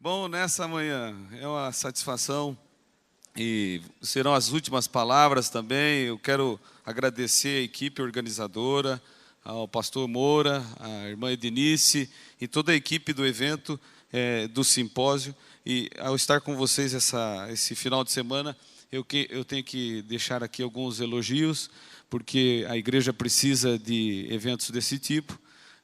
Bom, nessa manhã é uma satisfação e serão as últimas palavras também. Eu quero agradecer a equipe organizadora, ao pastor Moura, à irmã Edinice e toda a equipe do evento, do simpósio. E ao estar com vocês esse final de semana, eu tenho que deixar aqui alguns elogios, porque a igreja precisa de eventos desse tipo.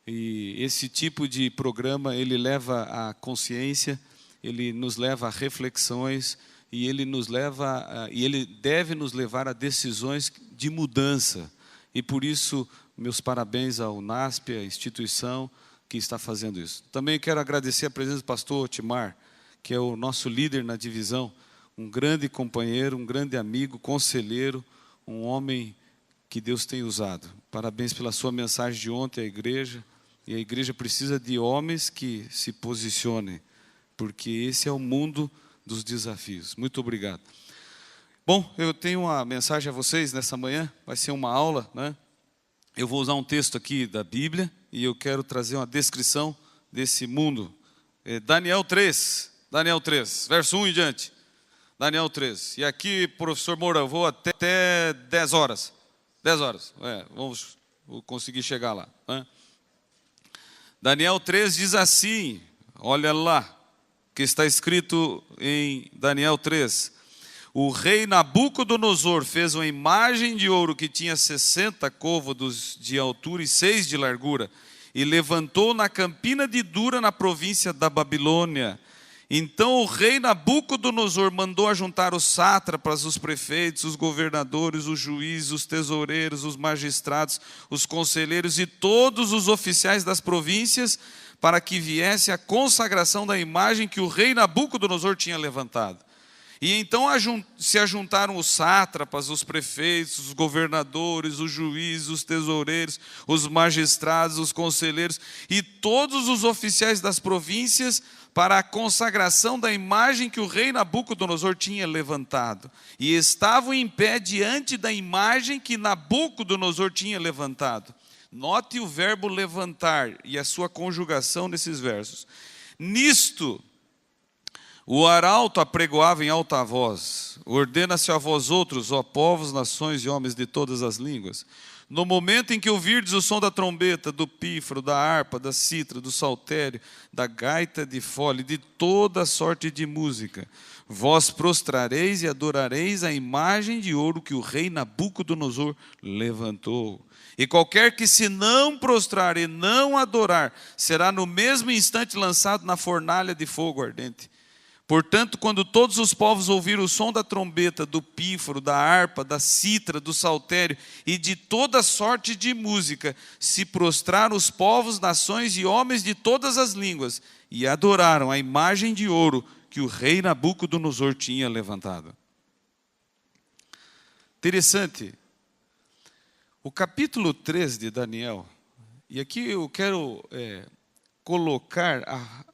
E esse tipo de programa, ele leva à consciência, ele nos leva a reflexões e ele deve nos levar a decisões de mudança. E por isso, meus parabéns ao NASP, a instituição que está fazendo isso. Também quero agradecer a presença do pastor Otimar, que é o nosso líder na divisão, um grande companheiro, um grande amigo, conselheiro, um homem que Deus tem usado. Parabéns pela sua mensagem de ontem à igreja. E a igreja precisa de homens que se posicionem, porque esse é o mundo dos desafios. Muito obrigado. Bom, eu tenho uma mensagem a vocês nessa manhã, vai ser uma aula, né? Eu vou usar um texto aqui da Bíblia e eu quero trazer uma descrição desse mundo. Daniel 3, verso 1 em diante. Daniel 3. E aqui, professor Moura, eu vou até 10 horas. 10 horas, vou conseguir chegar lá, né? Daniel 3 diz assim, olha lá, que está escrito em Daniel 3. O rei Nabucodonosor fez uma imagem de ouro que tinha 60 côvados de altura e 6 de largura, e levantou na campina de Dura, na província da Babilônia. Então o rei Nabucodonosor mandou ajuntar os sátrapas, os prefeitos, os governadores, os juízes, os tesoureiros, os magistrados, os conselheiros e todos os oficiais das províncias, para que viesse a consagração da imagem que o rei Nabucodonosor tinha levantado. E então se ajuntaram os sátrapas, os prefeitos, os governadores, os juízes, os tesoureiros, os magistrados, os conselheiros e todos os oficiais das províncias para a consagração da imagem que o rei Nabucodonosor tinha levantado. E estavam em pé diante da imagem que Nabucodonosor tinha levantado. Note o verbo levantar e a sua conjugação nesses versos. Nisto, o arauto apregoava em alta voz: ordena-se a vós outros, ó povos, nações e homens de todas as línguas. No momento em que ouvirdes o som da trombeta, do pífaro, da harpa, da citra, do saltério, da gaita de fole, de toda sorte de música, vós prostrareis e adorareis a imagem de ouro que o rei Nabucodonosor levantou. E qualquer que se não prostrar e não adorar, será no mesmo instante lançado na fornalha de fogo ardente. Portanto, quando todos os povos ouviram o som da trombeta, do pífaro, da harpa, da citra, do saltério e de toda sorte de música, se prostraram os povos, nações e homens de todas as línguas e adoraram a imagem de ouro que o rei Nabucodonosor tinha levantado. Interessante. O capítulo 3 de Daniel, e aqui eu quero colocar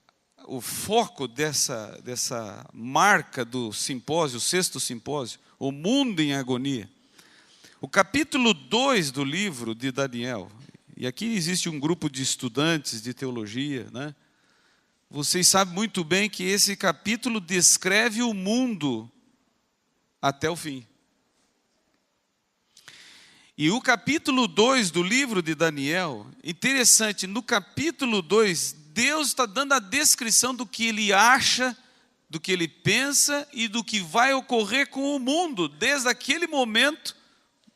o foco dessa marca do simpósio, o 6º simpósio, o mundo em agonia. O capítulo 2 do livro de Daniel, e aqui existe um grupo de estudantes de teologia, né? Vocês sabem muito bem que esse capítulo descreve o mundo até o fim. E o capítulo 2 do livro de Daniel, interessante, no capítulo 2, Deus está dando a descrição do que ele acha, do que ele pensa e do que vai ocorrer com o mundo, desde aquele momento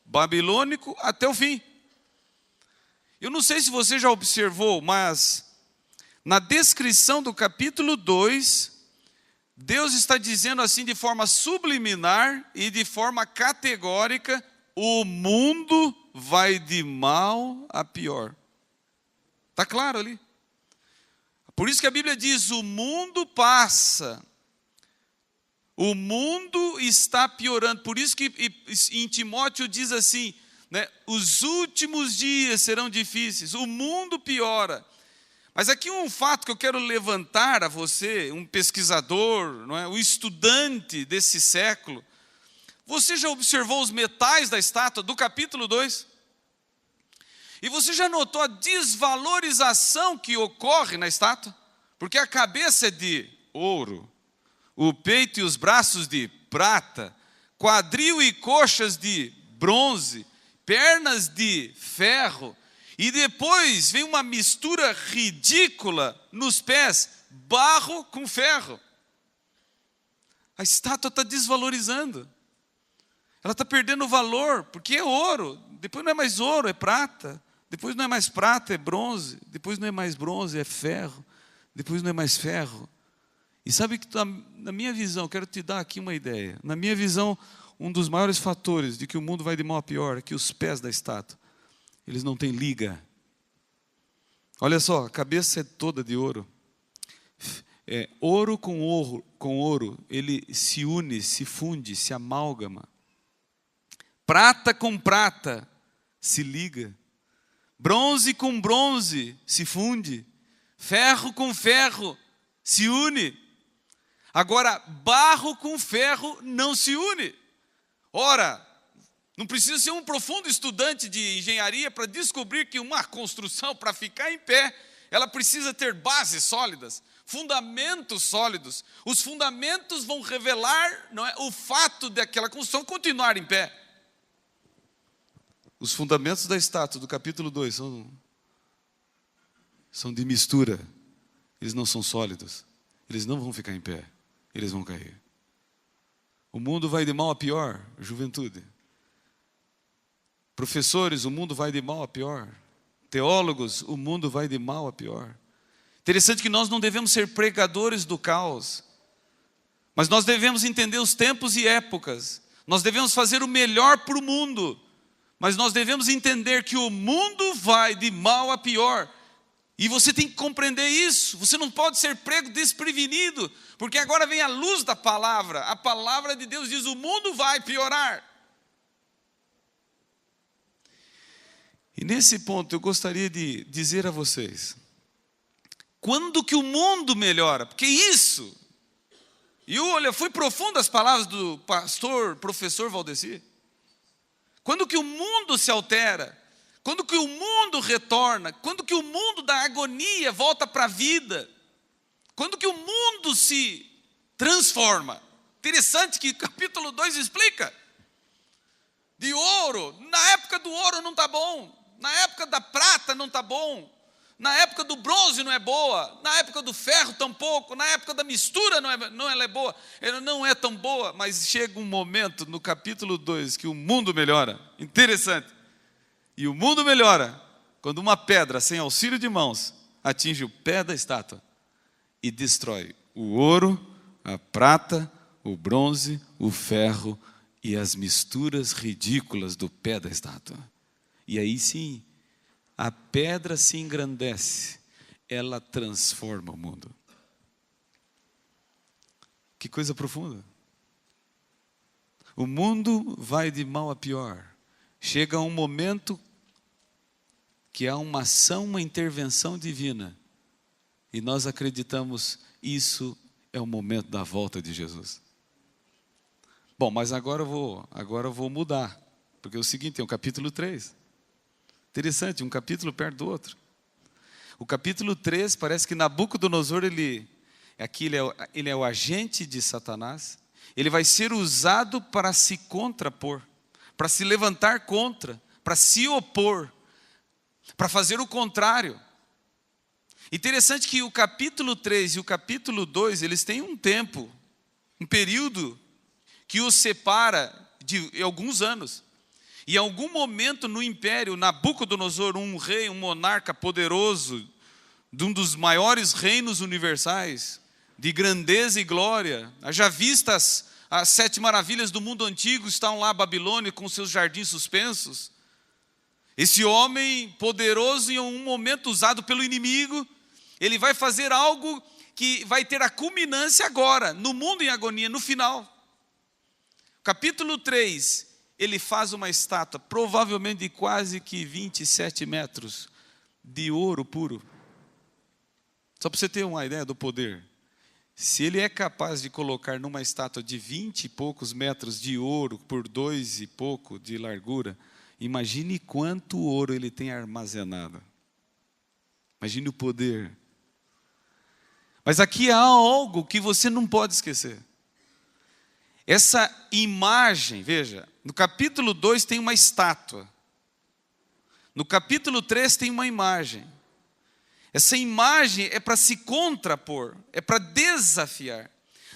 babilônico até o fim. Eu não sei se você já observou, mas na descrição do capítulo 2, Deus está dizendo assim de forma subliminar e de forma categórica: o mundo vai de mal a pior. Está claro ali. Por isso que a Bíblia diz: o mundo passa, o mundo está piorando. Por isso que em Timóteo diz assim, né, os últimos dias serão difíceis, o mundo piora. Mas aqui um fato que eu quero levantar a você, um pesquisador, não é, um estudante desse século. Você já observou os metais da estátua do capítulo 2? E você já notou a desvalorização que ocorre na estátua? Porque a cabeça é de ouro, o peito e os braços de prata, quadril e coxas de bronze, pernas de ferro, e depois vem uma mistura ridícula nos pés, barro com ferro. A estátua está desvalorizando. Ela está perdendo valor, porque é ouro. Depois não é mais ouro, é prata. Depois não é mais prata, é bronze. Depois não é mais bronze, é ferro. Depois não é mais ferro. E sabe que na minha visão, quero te dar aqui uma ideia. Na minha visão, um dos maiores fatores de que o mundo vai de mal a pior é que os pés da estátua, eles não têm liga. Olha só, a cabeça é toda de ouro. Ouro com ouro, ele se une, se funde, se amálgama. Prata com prata se liga. Bronze com bronze se funde. Ferro com ferro se une. Agora, barro com ferro não se une. Ora, não precisa ser um profundo estudante de engenharia para descobrir que uma construção, para ficar em pé, ela precisa ter bases sólidas, fundamentos sólidos. Os fundamentos vão revelar, não é, o fato daquela construção continuar em pé. Os fundamentos da estátua do capítulo 2 são de mistura. Eles não são sólidos. Eles não vão ficar em pé. Eles vão cair. O mundo vai de mal a pior, juventude. Professores, o mundo vai de mal a pior. Teólogos, o mundo vai de mal a pior. Interessante que nós não devemos ser pregadores do caos, mas nós devemos entender os tempos e épocas. Nós devemos fazer o melhor para o mundo, mas nós devemos entender que o mundo vai de mal a pior. E você tem que compreender isso. Você não pode ser prego desprevenido, porque agora vem a luz da palavra. A palavra de Deus diz: o mundo vai piorar. E nesse ponto eu gostaria de dizer a vocês, quando que o mundo melhora? Porque isso, e olha, foi profundo as palavras do professor Valdeci. Quando que o mundo se altera? Quando que o mundo retorna? Quando que o mundo da agonia volta para a vida? Quando que o mundo se transforma? Interessante que o capítulo 2 explica. De ouro, na época do ouro não está bom. Na época da prata não está bom. Na época do bronze não é boa. Na época do ferro tampouco. Na época da mistura não é boa. Ela não é tão boa. Mas chega um momento no capítulo 2 que o mundo melhora. Interessante. E o mundo melhora quando uma pedra sem auxílio de mãos atinge o pé da estátua e destrói o ouro, a prata, o bronze, o ferro e as misturas ridículas do pé da estátua. E aí sim, a pedra se engrandece, ela transforma o mundo. Que coisa profunda. O mundo vai de mal a pior. Chega um momento que há uma ação, uma intervenção divina. E nós acreditamos, isso é o momento da volta de Jesus. Bom, mas agora eu vou mudar. Porque é o seguinte, tem o capítulo 3. Interessante, um capítulo perto do outro. O capítulo 3 parece que Nabucodonosor, ele é o agente de Satanás. Ele vai ser usado para se contrapor, para se levantar contra, para se opor, para fazer o contrário. Interessante que o capítulo 3 e o capítulo 2, eles têm um tempo, um período que os separa de alguns anos. E em algum momento no império, Nabucodonosor, um rei, um monarca poderoso, de um dos maiores reinos universais, de grandeza e glória, já vistas as 7 maravilhas do mundo antigo, estão lá Babilônia com seus jardins suspensos. Esse homem poderoso, em um momento usado pelo inimigo, ele vai fazer algo que vai ter a culminância agora, no mundo em agonia, no final. Capítulo 3, ele faz uma estátua, provavelmente de quase que 27 metros, de ouro puro. Só para você ter uma ideia do poder. Se ele é capaz de colocar numa estátua de 20 e poucos metros de ouro, por 2 e pouco de largura, imagine quanto ouro ele tem armazenado. Imagine o poder. Mas aqui há algo que você não pode esquecer. Essa imagem, veja, no capítulo 2 tem uma estátua. No capítulo 3 tem uma imagem. Essa imagem é para se contrapor, é para desafiar.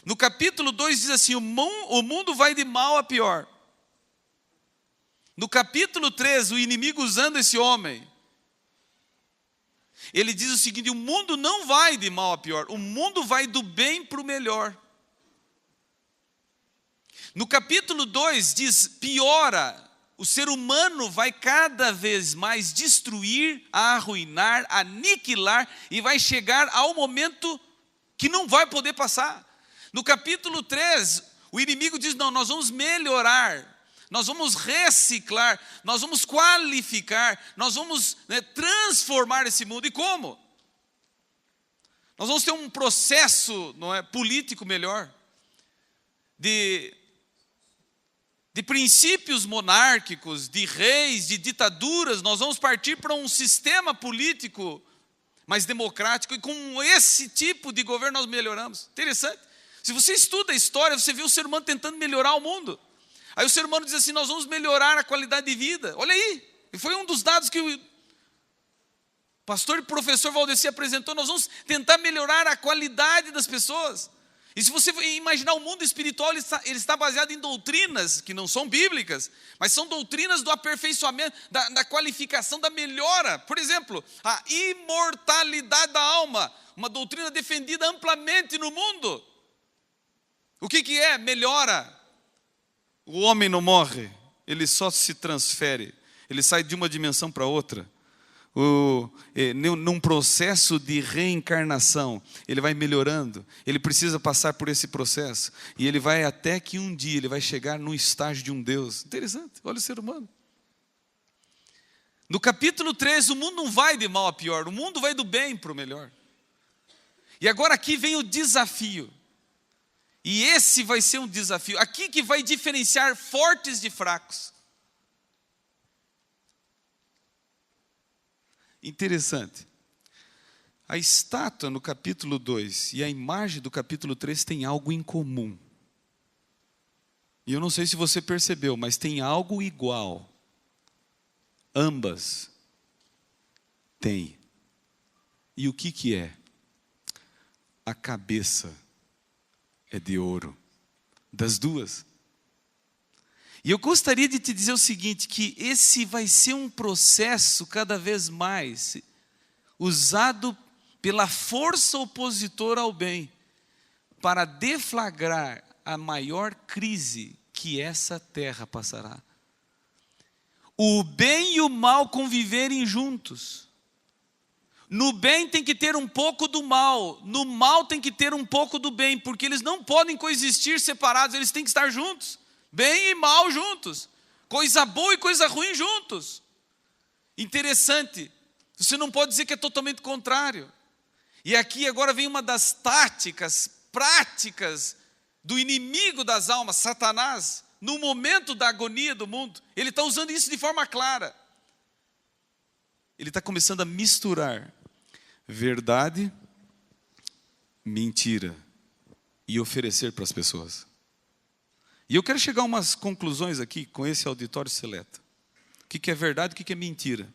No capítulo 2 diz assim, o mundo vai de mal a pior. No capítulo 3, o inimigo usando esse homem, ele diz o seguinte, o mundo não vai de mal a pior, o mundo vai do bem para o melhor. No capítulo 2 diz, piora, o ser humano vai cada vez mais destruir, arruinar, aniquilar, e vai chegar ao momento que não vai poder passar. No capítulo 3, o inimigo diz, não, nós vamos melhorar, nós vamos reciclar, nós vamos qualificar, nós vamos transformar esse mundo. E como? Nós vamos ter um processo, não é, político melhor, de princípios monárquicos, de reis, de ditaduras. Nós vamos partir para um sistema político mais democrático, e com esse tipo de governo nós melhoramos. Interessante. Se você estuda a história, você vê o ser humano tentando melhorar o mundo. Aí o ser humano diz assim, nós vamos melhorar a qualidade de vida. Olha aí, e foi um dos dados que o pastor e professor Valdeci apresentou, nós vamos tentar melhorar a qualidade das pessoas. E se você imaginar o mundo espiritual, ele está baseado em doutrinas que não são bíblicas, mas são doutrinas do aperfeiçoamento, da qualificação, da melhora. Por exemplo, a imortalidade da alma, uma doutrina defendida amplamente no mundo. O que é? Melhora. O homem não morre, ele só se transfere, ele sai de uma dimensão para outra. Num processo de reencarnação, ele vai melhorando, ele precisa passar por esse processo, e ele vai até que um dia ele vai chegar no estágio de um Deus. Interessante, olha o ser humano. No capítulo 3, o mundo não vai de mal a pior, o mundo vai do bem para o melhor. E agora aqui vem o desafio, e esse vai ser um desafio, aqui que vai diferenciar fortes de fracos. Interessante, a estátua no capítulo 2 e a imagem do capítulo 3 tem algo em comum. E eu não sei se você percebeu, mas tem algo igual. Ambas têm. E o que é? A cabeça é de ouro, das duas. E eu gostaria de te dizer o seguinte, que esse vai ser um processo cada vez mais usado pela força opositora ao bem, para deflagrar a maior crise que essa terra passará. O bem e o mal conviverem juntos. No bem tem que ter um pouco do mal, no mal tem que ter um pouco do bem, porque eles não podem coexistir separados, eles têm que estar juntos. Bem e mal juntos, coisa boa e coisa ruim juntos. Interessante, você não pode dizer que é totalmente contrário. E aqui agora vem uma das táticas, práticas do inimigo das almas, Satanás, no momento da agonia do mundo. Ele está usando isso de forma clara. Ele está começando a misturar verdade, mentira, e oferecer para as pessoas. E eu quero chegar a umas conclusões aqui com esse auditório seleto. O que é verdade, o que é mentira?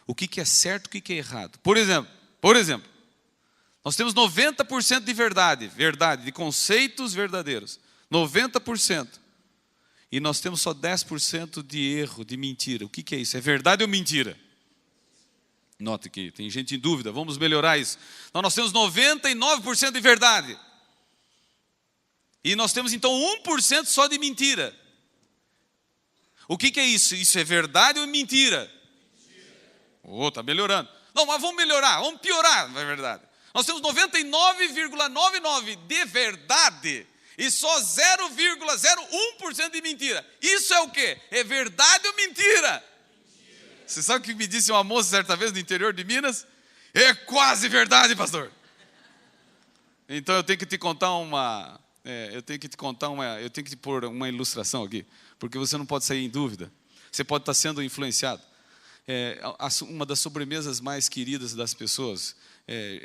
O que é certo, o que é errado? Por exemplo, nós temos 90% de verdade, de conceitos verdadeiros. 90%. E nós temos só 10% de erro, de mentira. O que é isso? É verdade ou mentira? Note que tem gente em dúvida, vamos melhorar isso. Então nós temos 99% de verdade. E nós temos então 1% só de mentira. O que é isso? Isso é verdade ou mentira? Está melhorando. Não, mas vamos melhorar, vamos piorar, não é verdade. Nós temos 99,99% de verdade e só 0,01% de mentira. Isso é o quê? É verdade ou mentira? Você sabe o que me disse uma moça certa vez no interior de Minas? É quase verdade, pastor. Então eu tenho que te contar eu tenho que te pôr uma ilustração aqui, porque você não pode sair em dúvida. Você pode estar sendo influenciado. Uma das sobremesas mais queridas das pessoas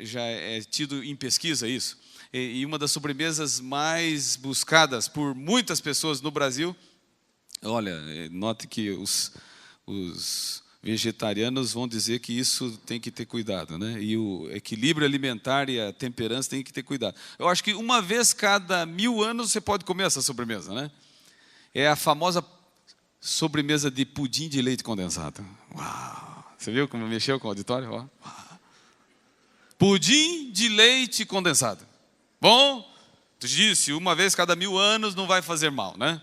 já é tido em pesquisa isso. E uma das sobremesas mais buscadas por muitas pessoas no Brasil, olha, note que os vegetarianos vão dizer que isso tem que ter cuidado, né? E o equilíbrio alimentar e a temperança tem que ter cuidado. Eu acho que uma vez cada 1000 anos você pode comer essa sobremesa, né? É a famosa sobremesa de pudim de leite condensado. Uau! Você viu como mexeu com o auditório? Uau. Pudim de leite condensado. Bom, tu disse, uma vez cada 1000 anos não vai fazer mal, né?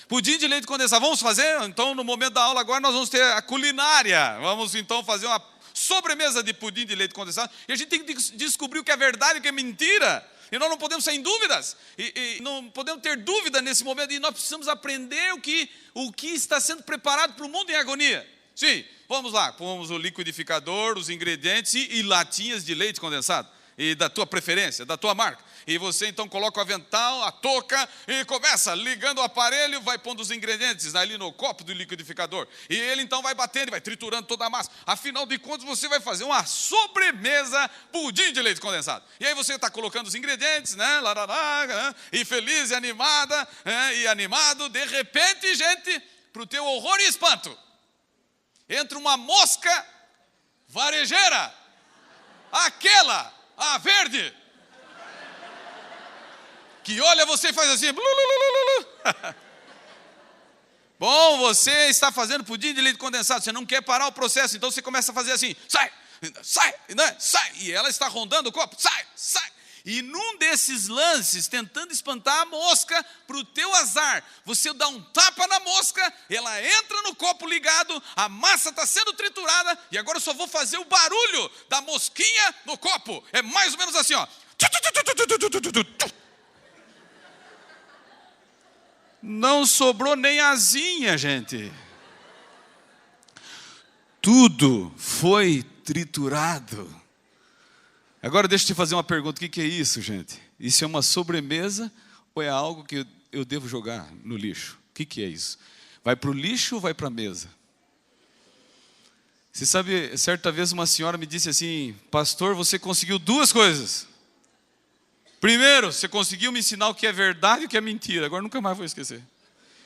Pudim de leite condensado, vamos fazer? Então, no momento da aula agora, nós vamos ter a culinária. Vamos, então, fazer uma sobremesa de pudim de leite condensado. E a gente tem que descobrir o que é verdade e o que é mentira. E nós não podemos sair em dúvidas. E não podemos ter dúvida nesse momento. E nós precisamos aprender o que está sendo preparado para o mundo em agonia. Sim, vamos lá. Pomos o liquidificador, os ingredientes e latinhas de leite condensado. E da tua preferência, da tua marca. E você então coloca o avental, a touca e começa ligando o aparelho, vai pondo os ingredientes ali no copo do liquidificador. E ele então vai batendo, vai triturando toda a massa. Afinal de contas, você vai fazer uma sobremesa pudim de leite condensado. E aí você está colocando os ingredientes, né? E feliz e animada, e animado. De repente, gente, para o teu horror e espanto, entra uma mosca varejeira. A verde, que olha você e faz assim. Bom, você está fazendo pudim de leite condensado, você não quer parar o processo, então você começa a fazer assim, sai, né? Sai, e ela está rondando o copo, sai. E num desses lances, tentando espantar a mosca, para o teu azar, você dá um tapa na mosca, ela entra no copo ligado, a massa está sendo triturada, e agora eu só vou fazer o barulho da mosquinha no copo. É mais ou menos assim, ó. Não sobrou nem asinha, gente. Tudo foi triturado. Agora deixa eu te fazer uma pergunta, o que é isso, gente? Isso é uma sobremesa ou é algo que eu devo jogar no lixo? O que é isso? Vai para o lixo ou vai para a mesa? Você sabe, certa vez uma senhora me disse assim, pastor, você conseguiu 2 coisas. Primeiro, você conseguiu me ensinar o que é verdade e o que é mentira, agora nunca mais vou esquecer.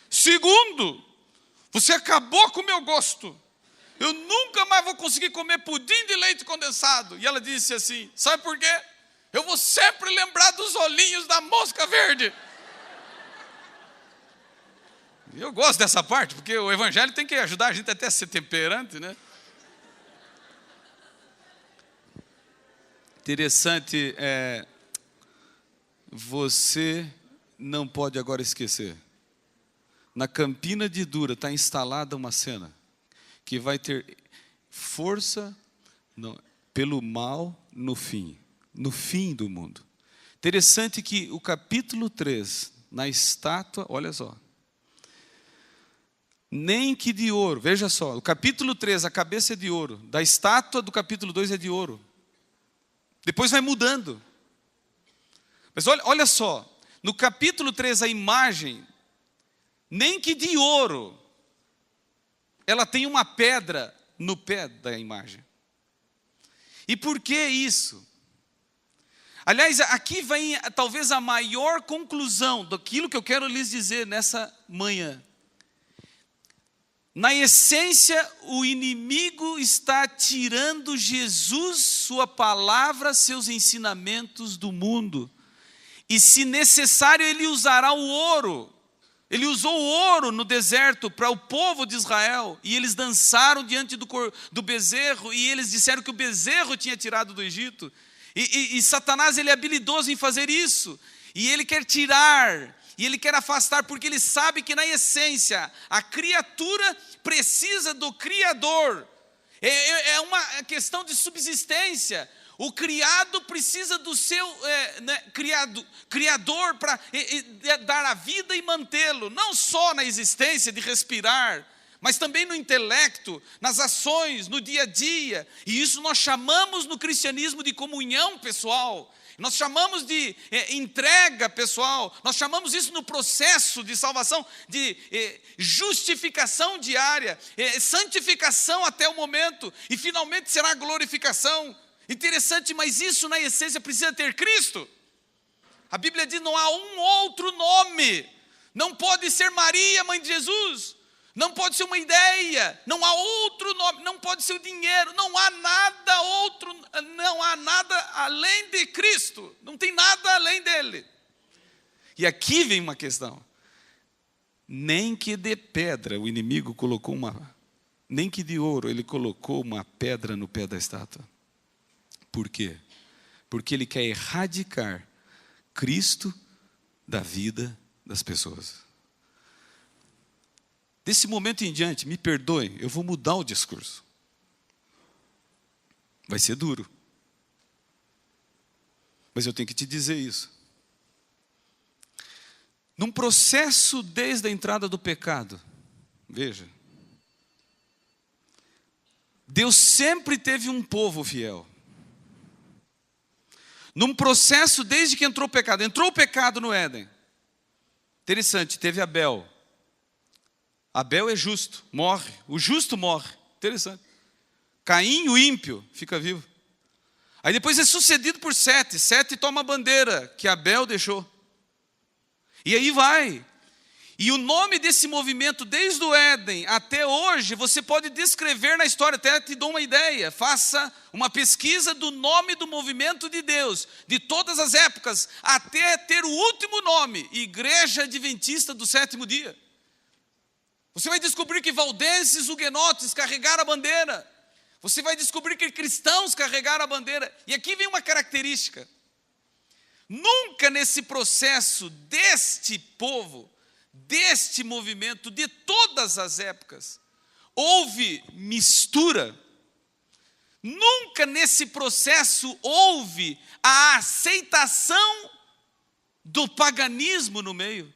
Segundo, você acabou com o meu gosto. Eu nunca mais vou conseguir comer pudim de leite condensado. E ela disse assim, sabe por quê? Eu vou sempre lembrar dos olhinhos da mosca verde. Eu gosto dessa parte, porque o evangelho tem que ajudar a gente até a ser temperante, né? Interessante, você não pode agora esquecer. Na Campina de Dura está instalada uma cena que vai ter força pelo mal no fim do mundo. Interessante que o capítulo 3, na estátua, olha só, nem que de ouro, veja só, o capítulo 3, a cabeça é de ouro, da estátua do capítulo 2 é de ouro. Depois vai mudando. Mas olha só, no capítulo 3 a imagem, nem que de ouro, ela tem uma pedra no pé da imagem. E por que isso? Aliás, aqui vem talvez a maior conclusão daquilo que eu quero lhes dizer nessa manhã. Na essência, o inimigo está tirando Jesus, sua palavra, seus ensinamentos do mundo. E se necessário, ele usará o ouro. Ele usou o ouro no deserto para o povo de Israel. E eles dançaram diante do bezerro. E eles disseram que o bezerro tinha tirado do Egito. E Satanás, ele é habilidoso em fazer isso. E ele quer tirar, e ele quer afastar, porque ele sabe que na essência, a criatura precisa do Criador. É uma questão de subsistência. O criado precisa do seu criador para dar a vida e mantê-lo. Não só na existência de respirar, mas também no intelecto, nas ações, no dia a dia. E isso nós chamamos no cristianismo de comunhão pessoal. Nós chamamos de entrega pessoal. Nós chamamos isso no processo de salvação, de justificação diária, santificação até o momento, e finalmente será a glorificação. Interessante, mas isso na essência precisa ter Cristo. A Bíblia diz: não há um outro nome. Não pode ser Maria, mãe de Jesus. Não pode ser uma ideia. Não há outro nome. Não pode ser o dinheiro. Não há nada outro. Não há nada além de Cristo. Não tem nada além dele. E aqui vem uma questão. Nem que de pedra o inimigo colocou nem que de ouro ele colocou uma pedra no pé da estátua. Por quê? Porque ele quer erradicar Cristo da vida das pessoas. Desse momento em diante, me perdoem, eu vou mudar o discurso. Vai ser duro. Mas eu tenho que te dizer isso. Num processo desde a entrada do pecado, veja, Deus sempre teve um povo fiel. Num processo desde que entrou o pecado no Éden. Interessante, teve Abel. Abel é justo, morre. O justo morre. Interessante. Caim, o ímpio, fica vivo. Aí depois é sucedido por Sete. Sete toma a bandeira que Abel deixou. E aí vai. E o nome desse movimento, desde o Éden até hoje, você pode descrever na história, até te dou uma ideia. Faça uma pesquisa do nome do movimento de Deus, de todas as épocas, até ter o último nome, Igreja Adventista do Sétimo Dia. Você vai descobrir que valdenses, huguenotes carregaram a bandeira. Você vai descobrir que cristãos carregaram a bandeira. E aqui vem uma característica. Nunca nesse processo deste povo, deste movimento, de todas as épocas, houve mistura. Nunca nesse processo houve a aceitação do paganismo no meio.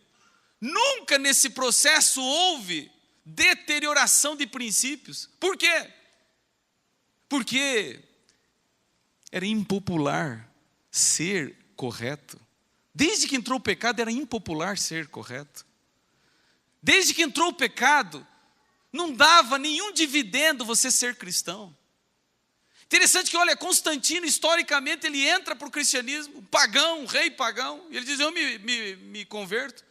Nunca nesse processo houve deterioração de princípios. Por quê? Porque era impopular ser correto. Desde que entrou o pecado era impopular ser correto. Desde que entrou o pecado, não dava nenhum dividendo você ser cristão. Interessante que, olha, Constantino, historicamente, ele entra para o cristianismo, pagão, um rei pagão, e ele diz: eu me converto.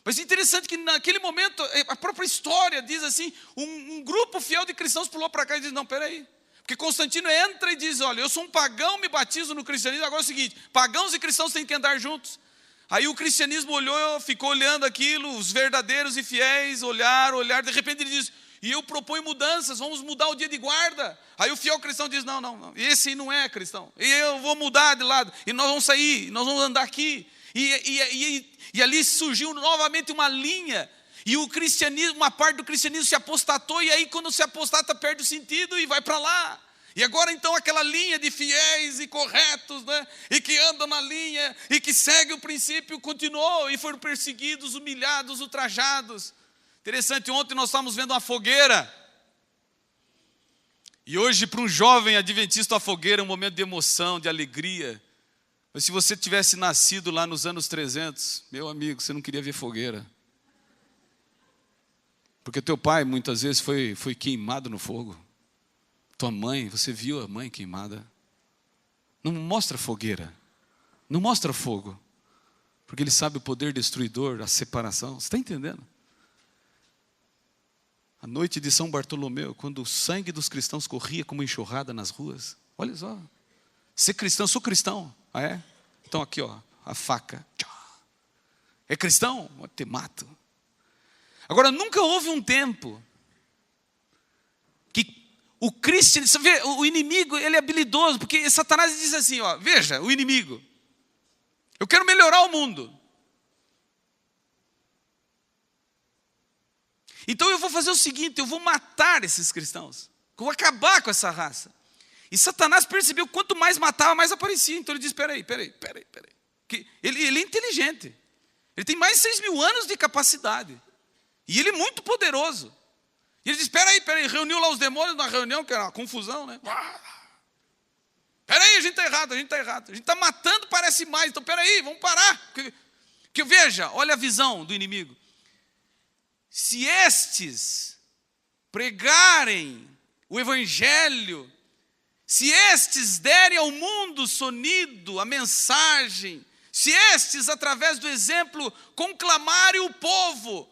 Mas é interessante que naquele momento, a própria história diz assim, um grupo fiel de cristãos pulou para cá e diz: não, peraí. Porque Constantino entra e diz: olha, eu sou um pagão, me batizo no cristianismo, agora é o seguinte, pagãos e cristãos têm que andar juntos. Aí o cristianismo olhou, ficou olhando aquilo, os verdadeiros e fiéis olharam, de repente ele diz: e eu proponho mudanças, vamos mudar o dia de guarda. Aí o fiel cristão diz: não, esse não é cristão, e eu vou mudar de lado, e nós vamos sair, nós vamos andar aqui. E ali surgiu novamente uma linha, e o cristianismo, uma parte do cristianismo se apostatou, e aí quando se apostata perde o sentido e vai para lá. E agora então aquela linha de fiéis e corretos, né? E que andam na linha, e que seguem o princípio, continuou, e foram perseguidos, humilhados, ultrajados. Interessante, ontem nós estávamos vendo uma fogueira, e hoje para um jovem adventista a fogueira é um momento de emoção, de alegria. Mas se você tivesse nascido lá nos anos 300, meu amigo, você não queria ver fogueira. Porque teu pai muitas vezes foi queimado no fogo. Tua mãe, você viu a mãe queimada. Não mostra fogueira, não mostra fogo, porque ele sabe o poder destruidor, a separação. Você está entendendo? A noite de São Bartolomeu, quando o sangue dos cristãos corria como enxurrada nas ruas. Olha só, ser cristão, sou cristão. Ah, é? Então aqui, ó, a faca. É cristão? Eu te mato. Agora, nunca houve um tempo que o cristianismo, você vê, o inimigo, ele é habilidoso, porque Satanás diz assim, ó, veja, o inimigo, eu quero melhorar o mundo. Então eu vou fazer o seguinte, eu vou matar esses cristãos, eu vou acabar com essa raça. E Satanás percebeu que quanto mais matava, mais aparecia. Então ele diz: peraí. Que ele é inteligente. Ele tem mais de 6.000 anos de capacidade. E ele é muito poderoso. E ele diz, espera aí, reuniu lá os demônios na reunião, que era uma confusão, né? Espera aí, a gente está errado, a gente está matando, parece mais, então espera aí, vamos parar. Que veja, olha a visão do inimigo. Se estes pregarem o evangelho, se estes derem ao mundo sonido a mensagem, se estes, através do exemplo, conclamarem o povo,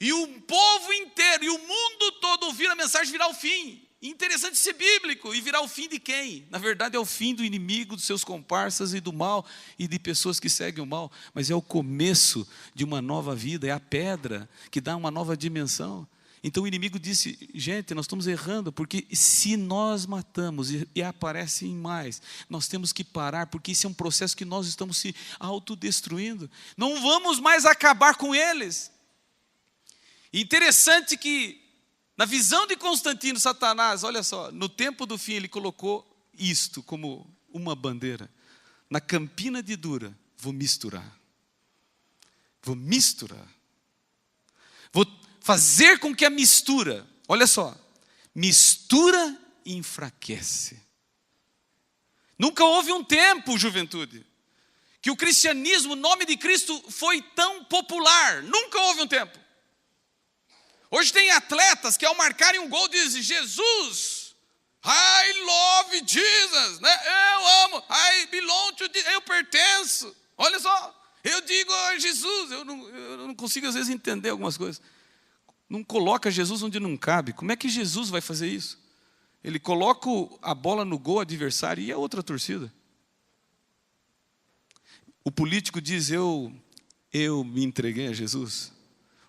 e o povo inteiro, e o mundo todo ouvir a mensagem, virá o fim. Interessante ser bíblico. E virá o fim de quem? Na verdade é o fim do inimigo, dos seus comparsas e do mal, e de pessoas que seguem o mal. Mas é o começo de uma nova vida, é a pedra que dá uma nova dimensão. Então o inimigo disse, gente, nós estamos errando, porque se nós matamos e aparecem mais, nós temos que parar, porque isso é um processo que nós estamos se autodestruindo. Não vamos mais acabar com eles. Interessante que, na visão de Constantino, Satanás, olha só, no tempo do fim ele colocou isto como uma bandeira. Na campina de Dura, vou misturar. Vou fazer com que a mistura, olha só, mistura e enfraquece. Nunca houve um tempo, juventude, que o cristianismo, o nome de Cristo foi tão popular. Nunca houve um tempo. Hoje tem atletas que ao marcarem um gol dizem, Jesus, I love Jesus, né? Eu amo, I belong to Jesus, eu pertenço. Olha só, eu digo a Jesus, eu não consigo às vezes entender algumas coisas. Não coloca Jesus onde não cabe. Como é que Jesus vai fazer isso? Ele coloca a bola no gol adversário e é outra torcida. O político diz, eu me entreguei a Jesus.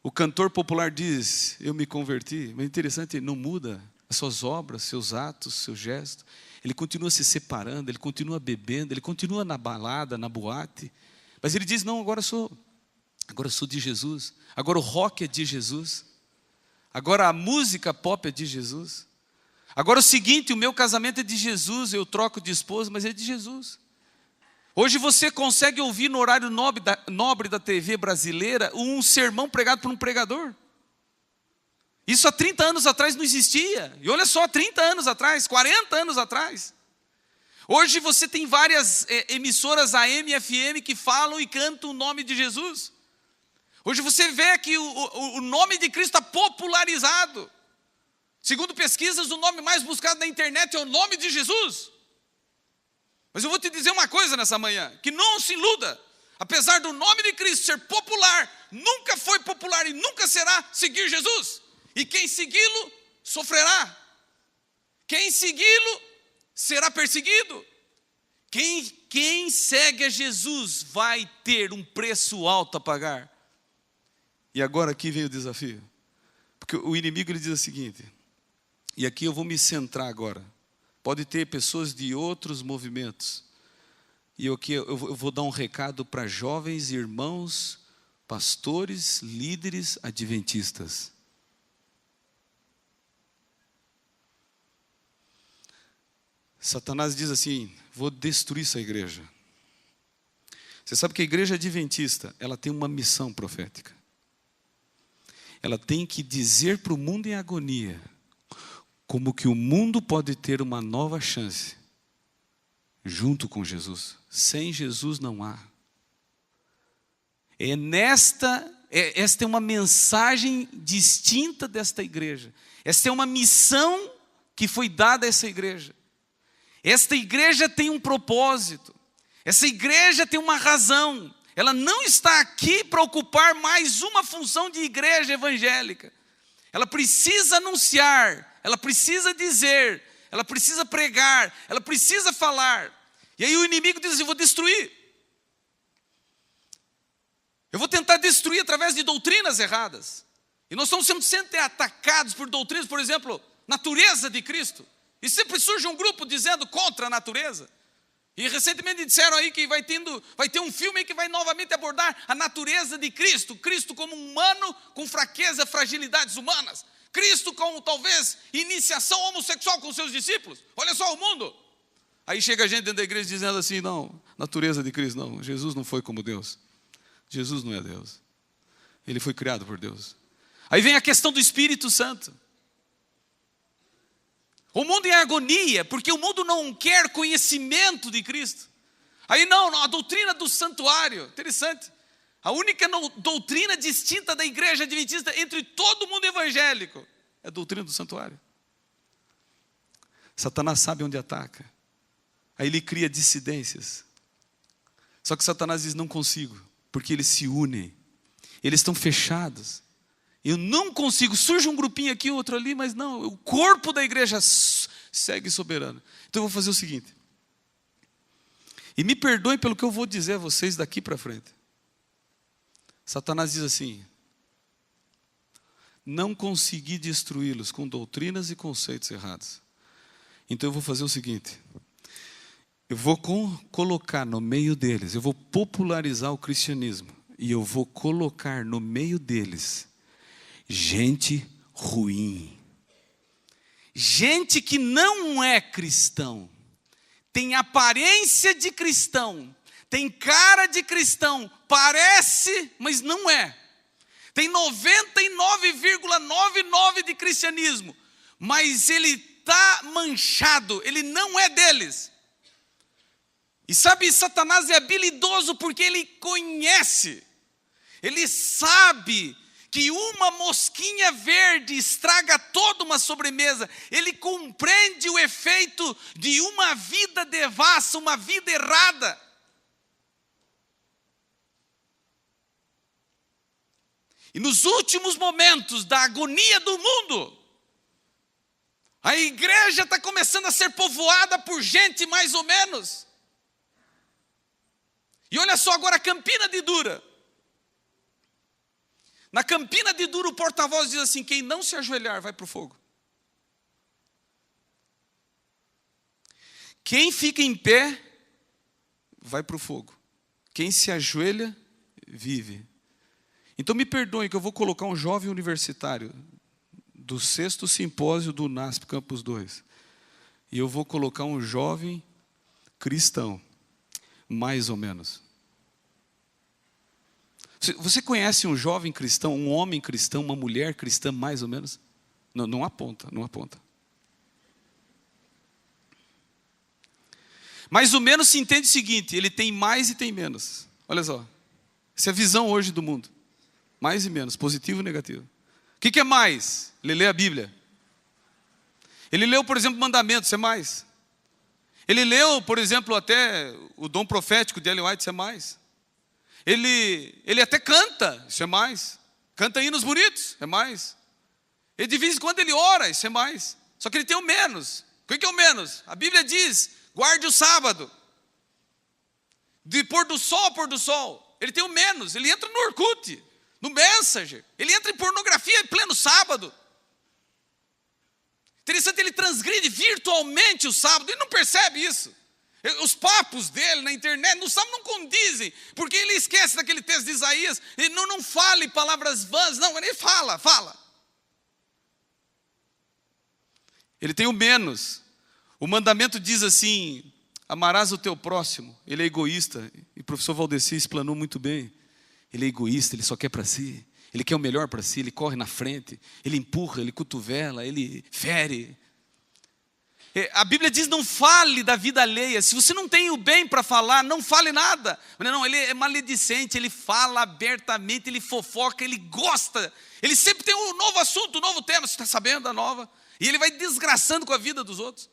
O cantor popular diz, eu me converti. Mas é interessante, ele não muda as suas obras, seus atos, seus gestos. Ele continua se separando, ele continua bebendo, ele continua na balada, na boate. Mas ele diz, não, agora sou de Jesus. Agora o rock é de Jesus. Agora a música pop é de Jesus. Agora o seguinte, o meu casamento é de Jesus, eu troco de esposa, mas é de Jesus. Hoje você consegue ouvir no horário nobre da TV brasileira um sermão pregado por um pregador. Isso há 30 anos atrás não existia. E olha só, 30 anos atrás, 40 anos atrás. Hoje você tem várias emissoras AM e FM que falam e cantam o nome de Jesus. Hoje você vê que o nome de Cristo está popularizado. Segundo pesquisas, o nome mais buscado na internet é o nome de Jesus. Mas eu vou te dizer uma coisa nessa manhã, que não se iluda. Apesar do nome de Cristo ser popular, nunca foi popular e nunca será seguir Jesus. E quem segui-lo, sofrerá. Quem segui-lo, será perseguido. Quem segue a Jesus vai ter um preço alto a pagar. E agora aqui vem o desafio. Porque o inimigo ele diz o seguinte, e aqui eu vou me centrar agora. Pode ter pessoas de outros movimentos. E aqui eu vou dar um recado para jovens irmãos, pastores, líderes adventistas. Satanás diz assim, vou destruir essa igreja. Você sabe que a igreja adventista, ela tem uma missão profética. Ela tem que dizer para o mundo em agonia, como que o mundo pode ter uma nova chance, junto com Jesus. Sem Jesus não há. Esta é uma mensagem distinta desta igreja. Esta é uma missão que foi dada a essa igreja. Esta igreja tem um propósito. Essa igreja tem uma razão. Ela não está aqui para ocupar mais uma função de igreja evangélica. Ela precisa anunciar, ela precisa dizer, ela precisa pregar, ela precisa falar. E aí o inimigo diz assim, eu vou destruir. Eu vou tentar destruir através de doutrinas erradas. E nós estamos sendo atacados por doutrinas, por exemplo, natureza de Cristo. E sempre surge um grupo dizendo contra a natureza. E recentemente disseram aí que vai ter um filme que vai novamente abordar a natureza de Cristo. Cristo como humano com fraqueza, fragilidades humanas. Cristo com talvez iniciação homossexual com seus discípulos. Olha só o mundo. Aí chega gente dentro da igreja dizendo assim, não, natureza de Cristo, não. Jesus não foi como Deus. Jesus não é Deus. Ele foi criado por Deus. Aí vem a questão do Espírito Santo. O mundo em agonia, porque o mundo não quer conhecimento de Cristo. Aí não, a doutrina do santuário, interessante. A única doutrina distinta da igreja adventista entre todo mundo evangélico é a doutrina do santuário. Satanás sabe onde ataca. Aí ele cria dissidências. Só que Satanás diz, não consigo, porque eles se unem. Eles estão fechados. Eu não consigo, surge um grupinho aqui, outro ali, mas não, o corpo da igreja segue soberano. Então eu vou fazer o seguinte. E me perdoem pelo que eu vou dizer a vocês daqui para frente. Satanás diz assim, não consegui destruí-los com doutrinas e conceitos errados. Então eu vou fazer o seguinte, eu vou colocar no meio deles, eu vou popularizar o cristianismo, e eu vou colocar no meio deles gente ruim. Gente que não é cristão, tem aparência de cristão, tem cara de cristão, parece, mas não é. Tem 99,99 de cristianismo, mas ele está manchado, ele não é deles. E sabe, Satanás é habilidoso porque ele conhece, ele sabe que uma mosquinha verde estraga toda uma sobremesa. Ele compreende o efeito de uma vida devassa, uma vida errada. E nos últimos momentos da agonia do mundo, a igreja está começando a ser povoada por gente mais ou menos. E olha só agora a Campina de Dura. Na Campina de Dura o porta-voz diz assim, quem não se ajoelhar vai para o fogo. Quem fica em pé vai para o fogo. Quem se ajoelha vive. Então me perdoem que eu vou colocar um jovem universitário do 6º simpósio do NASP Campus 2. E eu vou colocar um jovem cristão, mais ou menos. Você conhece um jovem cristão, um homem cristão, uma mulher cristã, mais ou menos? Não aponta, não aponta. Mais ou menos se entende o seguinte, ele tem mais e tem menos. Olha só, essa é a visão hoje do mundo. Mais e menos, positivo e negativo. O que é mais? Ele lê a Bíblia. Ele leu, por exemplo, mandamentos, isso é mais. Ele leu, por exemplo, até o dom profético de Ellen White, isso é mais. Ele até canta, isso é mais. Canta hinos bonitos, é mais. Ele de vez em quando ele ora, isso é mais. Só que ele tem o menos. O que é o menos? A Bíblia diz, guarde o sábado. De pôr do sol a pôr do sol. Ele tem o menos, ele entra no Orkut, no Messenger. Ele entra em pornografia em pleno sábado. Interessante, ele transgride virtualmente o sábado, ele não percebe isso. Os papos dele na internet no sábado não condizem, porque ele esquece daquele texto de Isaías, ele não fale palavras vãs, não, ele fala. Ele tem o menos. O mandamento diz assim, amarás o teu próximo. Ele é egoísta, e o professor Valdeci explanou muito bem. Ele é egoísta, ele só quer para si, ele quer o melhor para si, ele corre na frente, ele empurra, ele cotovela, ele fere. A Bíblia diz, não fale da vida alheia. Se você não tem o bem para falar, não fale nada. Não, ele é maledicente, ele fala abertamente, ele fofoca, ele gosta. Ele sempre tem um novo assunto, um novo tema, você está sabendo da nova. E ele vai desgraçando com a vida dos outros.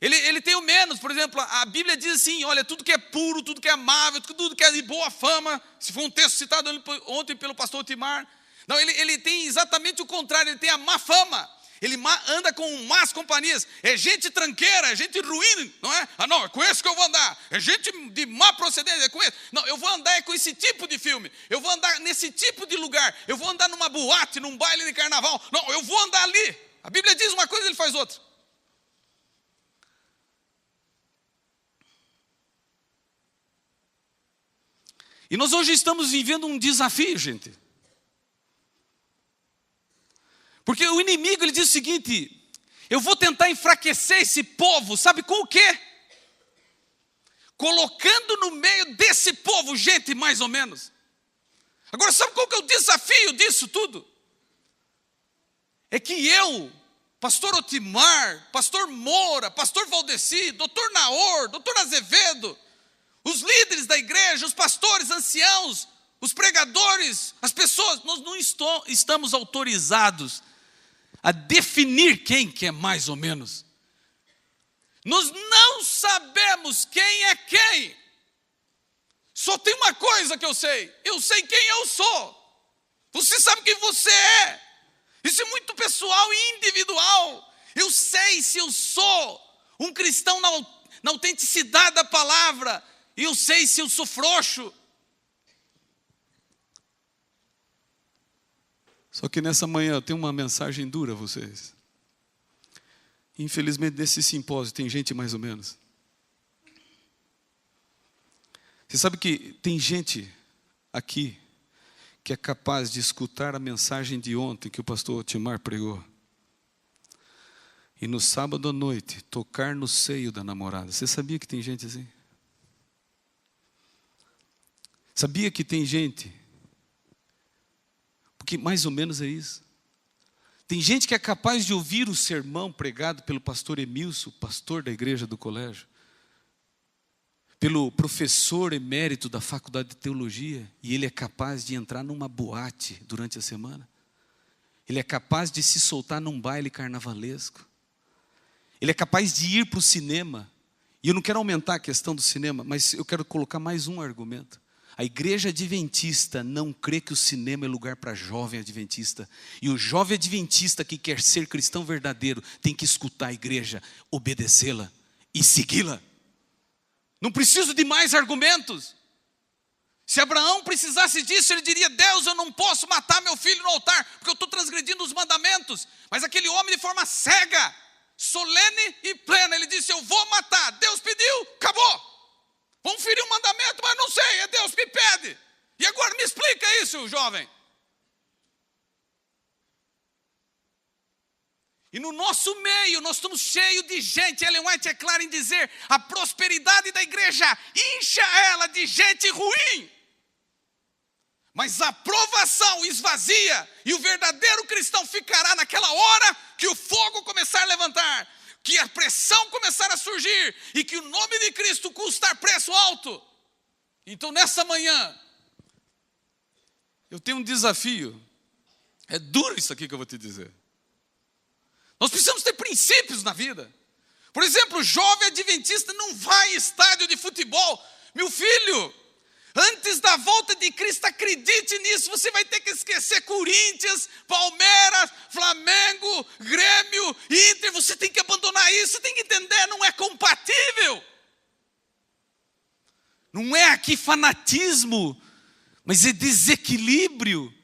Ele tem o menos, por exemplo, a Bíblia diz assim, olha, tudo que é puro, tudo que é amável, tudo que é de boa fama. Se for um texto citado ontem pelo pastor Timar. Não, ele tem exatamente o contrário, ele tem a má fama. Ele anda com más companhias. É gente tranqueira, é gente ruim, não é? Ah, não, é com esse que eu vou andar. É gente de má procedência, é com esse. Não, eu vou andar com esse tipo de filme. Eu vou andar nesse tipo de lugar. Eu vou andar numa boate, num baile de carnaval. Não, eu vou andar ali. A Bíblia diz uma coisa, ele faz outra. E nós hoje estamos vivendo um desafio, gente. Porque o inimigo, ele diz o seguinte, eu vou tentar enfraquecer esse povo, sabe com o quê? Colocando no meio desse povo gente mais ou menos. Agora sabe qual que é o desafio disso tudo? É que eu pastor Otimar, pastor Moura, pastor Valdeci, doutor Naor, doutor Azevedo, os líderes da igreja, os pastores, anciãos, os pregadores, as pessoas, nós não estamos autorizados a definir quem que é mais ou menos. Nós não sabemos quem é quem. Só tem uma coisa que eu sei quem eu sou. Você sabe quem você é. Isso é muito pessoal e individual. Eu sei se eu sou um cristão na autenticidade da palavra. E eu sei se eu sou frouxo. Só que nessa manhã eu tenho uma mensagem dura a vocês. Infelizmente nesse simpósio tem gente mais ou menos. Você sabe que tem gente aqui que é capaz de escutar a mensagem de ontem que o pastor Otimar pregou. E no sábado à noite tocar no seio da namorada. Você sabia que tem gente assim? Sabia que tem gente? Porque mais ou menos é isso. Tem gente que é capaz de ouvir o sermão pregado pelo pastor Emilson, pastor da igreja do colégio, pelo professor emérito da faculdade de teologia, e ele é capaz de entrar numa boate durante a semana. Ele é capaz de se soltar num baile carnavalesco. Ele é capaz de ir para o cinema. E eu não quero aumentar a questão do cinema, mas eu quero colocar mais um argumento. A igreja adventista não crê que o cinema é lugar para jovem adventista. E o jovem adventista que quer ser cristão verdadeiro tem que escutar a igreja, obedecê-la e segui-la. Não preciso de mais argumentos. Se Abraão precisasse disso, ele diria: Deus, eu não posso matar meu filho no altar, porque eu estou transgredindo os mandamentos. Mas aquele homem de forma cega, solene e plena, ele disse: eu vou matar. Deus pediu, acabou. Vamos ferir um mandamento, mas não sei, é Deus que pede. E agora me explica isso, jovem. E no nosso meio, nós estamos cheios de gente. Ellen White é clara em dizer: a prosperidade da igreja incha ela de gente ruim. Mas a aprovação esvazia, e o verdadeiro cristão ficará naquela hora que o fogo começar a levantar, que a pressão começar a surgir, e que o nome de Cristo custar preço alto. Então nessa manhã, eu tenho um desafio. É duro isso aqui que eu vou te dizer. Nós precisamos ter princípios na vida. Por exemplo, o jovem adventista não vai em estádio de futebol. Meu filho, antes da volta de Cristo, acredite nisso, você vai ter que esquecer Corinthians, Palmeiras, Flamengo, Grêmio, Inter. Você tem que abandonar isso, você tem que entender, não é compatível. Não é aqui fanatismo, mas é desequilíbrio.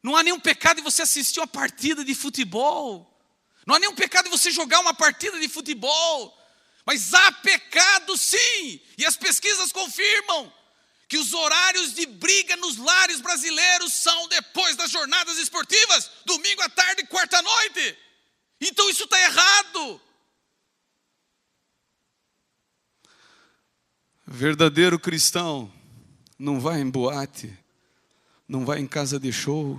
Não há nenhum pecado em você assistir uma partida de futebol. Não há nenhum pecado em você jogar uma partida de futebol. Mas há pecado sim, e as pesquisas confirmam que os horários de briga nos lares brasileiros são depois das jornadas esportivas, domingo à tarde e quarta à noite. Então isso está errado. Verdadeiro cristão não vai em boate, não vai em casa de show.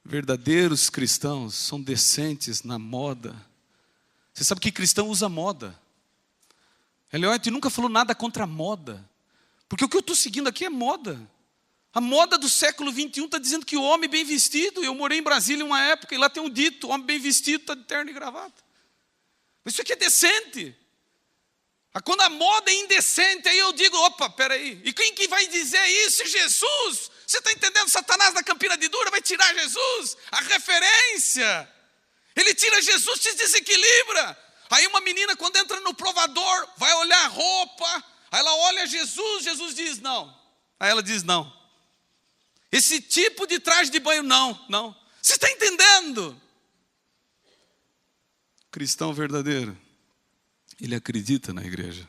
Verdadeiros cristãos são decentes na moda. Você sabe que cristão usa moda. Ellen White nunca falou nada contra a moda. Porque o que eu estou seguindo aqui é moda. A moda do século 21 está dizendo que o homem bem vestido, eu morei em Brasília uma época, e lá tem um dito: o homem bem vestido está de terno e gravata. Mas isso aqui é decente. Quando a moda é indecente, aí eu digo: opa, peraí, e quem que vai dizer isso? Jesus. Você está entendendo? Satanás na Campina de Dura vai tirar Jesus, a referência. Ele tira Jesus, te desequilibra. Aí uma menina, quando entra no provador, vai olhar a roupa, aí ela olha Jesus, Jesus diz não. Aí ela diz não. Esse tipo de traje de banho não. Você está entendendo? Cristão verdadeiro, ele acredita na igreja.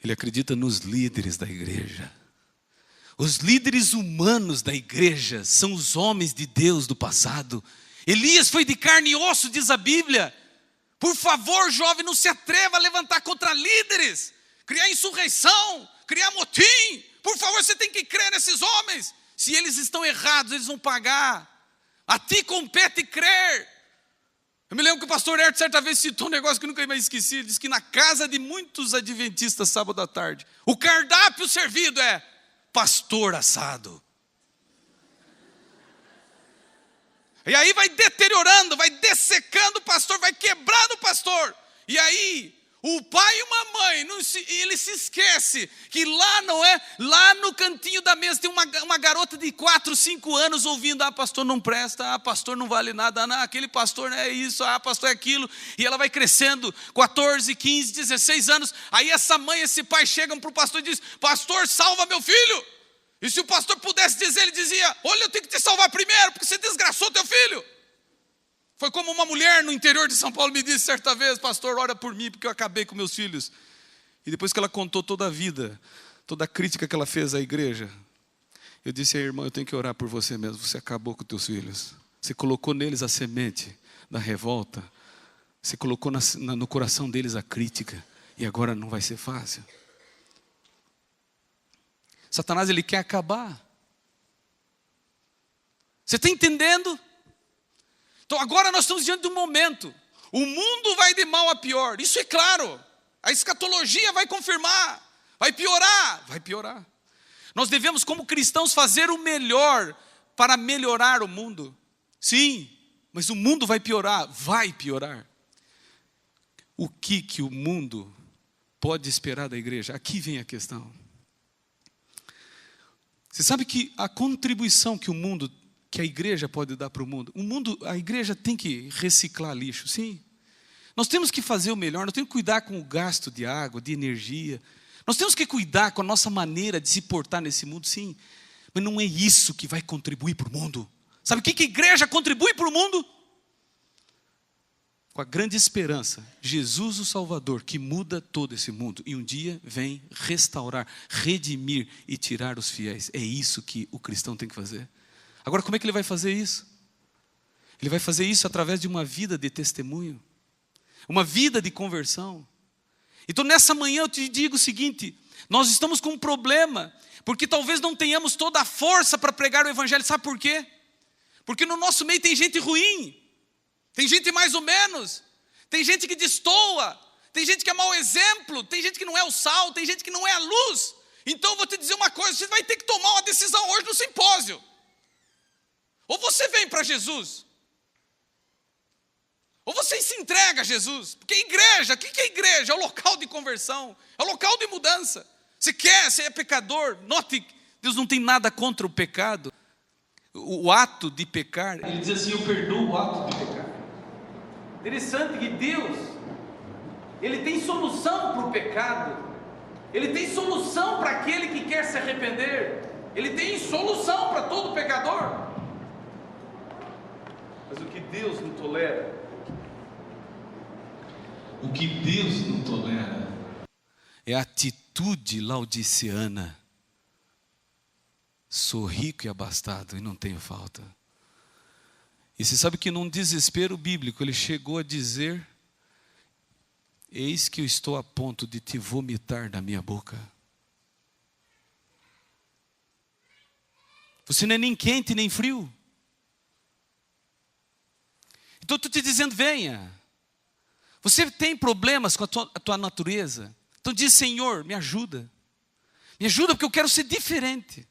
Ele acredita nos líderes da igreja. Os líderes humanos da igreja são os homens de Deus do passado. Elias foi de carne e osso, diz a Bíblia. Por favor, jovem, não se atreva a levantar contra líderes, criar insurreição, criar motim. Por favor, você tem que crer nesses homens. Se eles estão errados, eles vão pagar. A ti compete crer. Eu me lembro que o pastor Herto certa vez citou um negócio que eu nunca mais esqueci. Ele disse que na casa de muitos adventistas, sábado à tarde, o cardápio servido é pastor assado. E aí vai deteriorando, vai dessecando o pastor, vai quebrando o pastor. E aí o pai e uma mãe, ele se esquece que lá no cantinho da mesa tem uma garota de 4, 5 anos ouvindo, pastor não presta, pastor não vale nada, aquele pastor é isso, pastor é aquilo. E ela vai crescendo, 14, 15, 16 anos. Aí essa mãe e esse pai chegam para o pastor e dizem, pastor, salva meu filho. E se o pastor pudesse dizer, ele dizia, olha, eu tenho que te salvar primeiro, porque você desgraçou teu filho. Foi como uma mulher no interior de São Paulo me disse certa vez, pastor, ora por mim, porque eu acabei com meus filhos. E depois que ela contou toda a vida, toda a crítica que ela fez à igreja, eu disse, irmã, eu tenho que orar por você mesmo, você acabou com teus filhos. Você colocou neles a semente da revolta, você colocou no coração deles a crítica, e agora não vai ser fácil. Satanás, ele quer acabar. Você está entendendo? Então agora nós estamos diante de um momento. O mundo vai de mal a pior. Isso é claro. A escatologia vai confirmar. Vai piorar. Vai piorar. Nós devemos, como cristãos, fazer o melhor para melhorar o mundo. Sim, mas o mundo vai piorar. Vai piorar. O que o mundo pode esperar da igreja? Aqui vem a questão. Você sabe que a contribuição que a igreja pode dar para o mundo, a igreja tem que reciclar lixo, sim. Nós temos que fazer o melhor, nós temos que cuidar com o gasto de água, de energia. Nós temos que cuidar com a nossa maneira de se portar nesse mundo, sim. Mas não é isso que vai contribuir para o mundo. Sabe o que a igreja contribui para o mundo? Com a grande esperança, Jesus o Salvador, que muda todo esse mundo. E um dia vem restaurar, redimir e tirar os fiéis. É isso que o cristão tem que fazer. Agora, como é que ele vai fazer isso? Ele vai fazer isso através de uma vida de testemunho. Uma vida de conversão. Então nessa manhã eu te digo o seguinte, nós estamos com um problema, porque talvez não tenhamos toda a força para pregar o evangelho. Sabe por quê? Porque no nosso meio tem gente ruim. Tem gente mais ou menos, tem gente que destoa, tem gente que é mau exemplo, tem gente que não é o sal, tem gente que não é a luz. Então eu vou te dizer uma coisa, você vai ter que tomar uma decisão hoje no simpósio. Ou você vem para Jesus, ou você se entrega a Jesus. Porque igreja, o que é igreja? É o local de conversão, é o local de mudança. Você é pecador, note, Deus não tem nada contra o pecado. O ato de pecar, ele diz assim, eu perdoo o ato de pecar. Interessante que Deus, ele tem solução para o pecado, ele tem solução para aquele que quer se arrepender, ele tem solução para todo pecador. Mas o que Deus não tolera, é a atitude laodiceana. Sou rico e abastado e não tenho falta. E você sabe que num desespero bíblico ele chegou a dizer, eis que eu estou a ponto de te vomitar da minha boca. Você não é nem quente nem frio. Então eu estou te dizendo, venha. Você tem problemas com a tua natureza? Então diz, Senhor, me ajuda. Me ajuda porque eu quero ser diferente.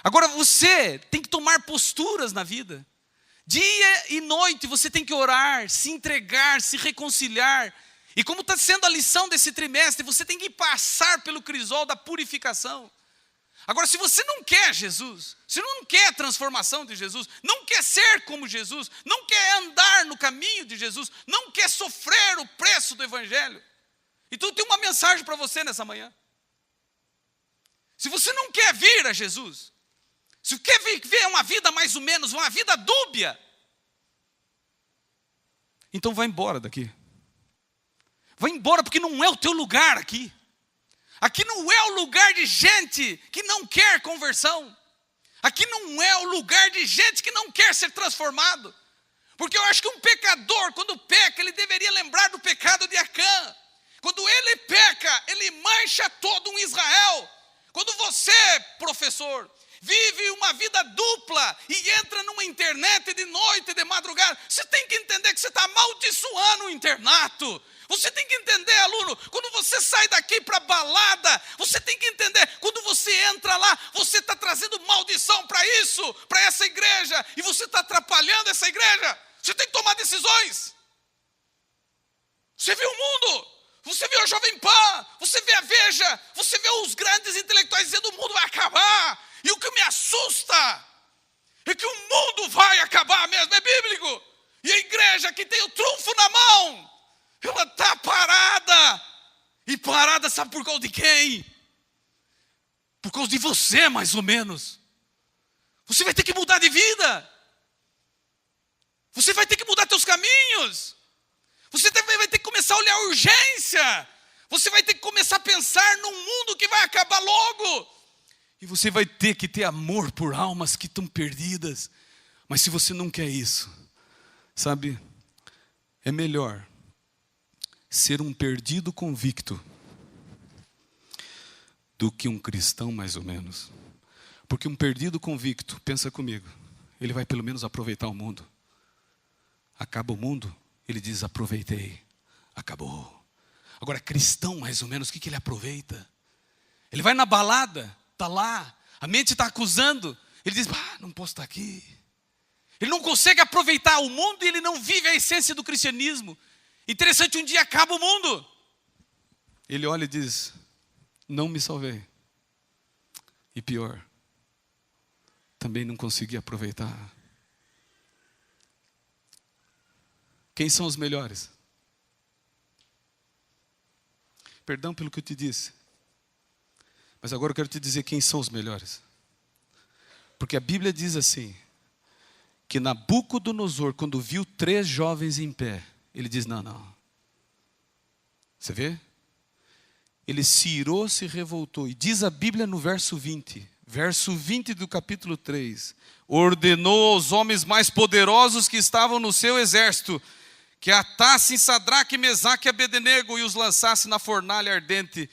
Agora você tem que tomar posturas na vida. Dia e noite você tem que orar, se entregar, se reconciliar. E como está sendo a lição desse trimestre, você tem que passar pelo crisol da purificação. Agora, se você não quer Jesus, se não quer a transformação de Jesus, não quer ser como Jesus, não quer andar no caminho de Jesus, não quer sofrer o preço do Evangelho, então eu tenho uma mensagem para você nessa manhã. Se você não quer vir a Jesus, se quer viver uma vida mais ou menos, uma vida dúbia, então vai embora daqui. Vai embora porque não é o teu lugar aqui. Aqui não é o lugar de gente que não quer conversão. Aqui não é o lugar de gente que não quer ser transformado. Porque eu acho que um pecador, quando peca, ele deveria lembrar do pecado de Acã. Quando ele peca, ele mancha todo um Israel. Quando você, professor, vive uma vida dupla e entra numa internet de noite, de madrugada, você tem que entender que você está amaldiçoando o internato. Você tem que entender, aluno, quando você sai daqui para balada, você tem que entender, quando você entra lá, você está trazendo maldição para isso, para essa igreja, e você está atrapalhando essa igreja. Você tem que tomar decisões. Você vê o mundo, você vê a Jovem Pan, você vê a Veja, você vê os grandes intelectuais dizendo o mundo vai acabar. E o que me assusta é que o mundo vai acabar mesmo, é bíblico. E a igreja que tem o trunfo na mão, ela está parada. E parada sabe por causa de quem? Por causa de você, mais ou menos. Você vai ter que mudar de vida. Você vai ter que mudar seus caminhos. Você vai ter que começar a olhar a urgência. Você vai ter que começar a pensar num mundo que vai acabar logo. E você vai ter que ter amor por almas que estão perdidas. Mas se você não quer isso, sabe, é melhor ser um perdido convicto do que um cristão mais ou menos. Porque um perdido convicto, pensa comigo, ele vai pelo menos aproveitar o mundo. Acaba o mundo, ele diz, aproveitei, acabou. Agora, cristão mais ou menos, o que ele aproveita? Ele vai na balada, está lá, a mente está acusando, ele diz, não posso estar aqui. Ele não consegue aproveitar o mundo e ele não vive a essência do cristianismo. Interessante, um dia acaba o mundo. Ele olha e diz, não me salvei. E pior, também não consegui aproveitar. Quem são os melhores? Perdão pelo que eu te disse. Mas agora eu quero te dizer quem são os melhores. Porque a Bíblia diz assim, que Nabucodonosor, quando viu 3 jovens em pé, ele diz, não. Você vê? Ele se irou, se revoltou. E diz a Bíblia no verso 20 do capítulo 3. Ordenou aos homens mais poderosos que estavam no seu exército, que atassem Sadraque, Mesaque e Abednego e os lançassem na fornalha ardente.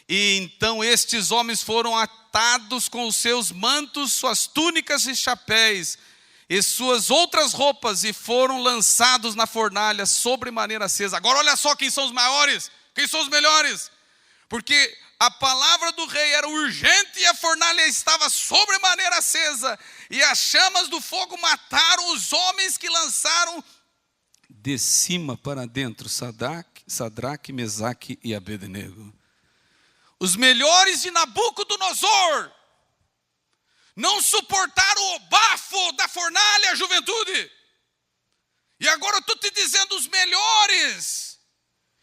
E então estes homens foram atados com os seus mantos, suas túnicas e chapéus, e suas outras roupas, e foram lançados na fornalha sobremaneira acesa. Agora olha só quem são os maiores, quem são os melhores. Porque a palavra do rei era urgente e a fornalha estava sobremaneira acesa. E as chamas do fogo mataram os homens que lançaram de cima para dentro Sadraque, Mesaque e Abednego. Os melhores de Nabucodonosor não suportaram o bafo da fornalha, juventude. E agora eu estou te dizendo, os melhores,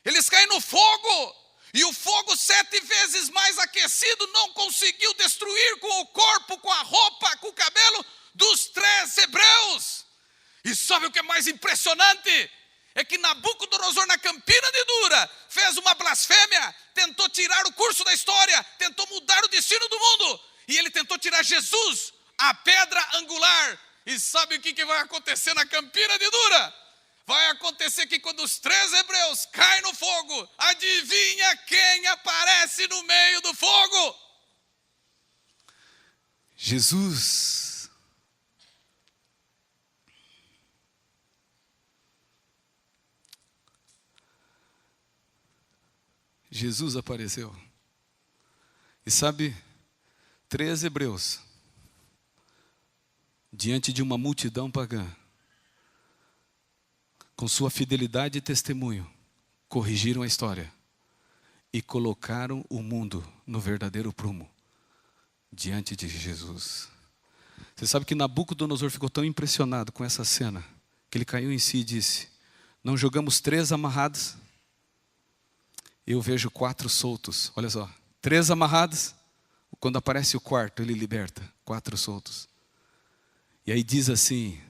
eles caem no fogo. E o fogo 7 vezes mais aquecido não conseguiu destruir com o corpo, com a roupa, com o cabelo dos 3 hebreus. E sabe o que é mais impressionante? É que Nabucodonosor, na Campina de Dura, fez uma blasfêmia, tentou tirar o curso da história, tentou mudar o destino do mundo. E ele tentou tirar Jesus, a pedra angular. E sabe o que vai acontecer na Campina de Dura? Vai acontecer que quando os 3 hebreus caem no fogo, adivinha quem aparece no meio do fogo? Jesus. Jesus apareceu. E sabe, 3 hebreus, diante de uma multidão pagã, com sua fidelidade e testemunho, corrigiram a história e colocaram o mundo no verdadeiro prumo, diante de Jesus. Você sabe que Nabucodonosor ficou tão impressionado com essa cena, que ele caiu em si e disse, não jogamos 3 amarrados? Eu vejo 4 soltos, olha só, 3 amarrados, quando aparece o 4º, ele liberta, 4 soltos. E aí diz assim,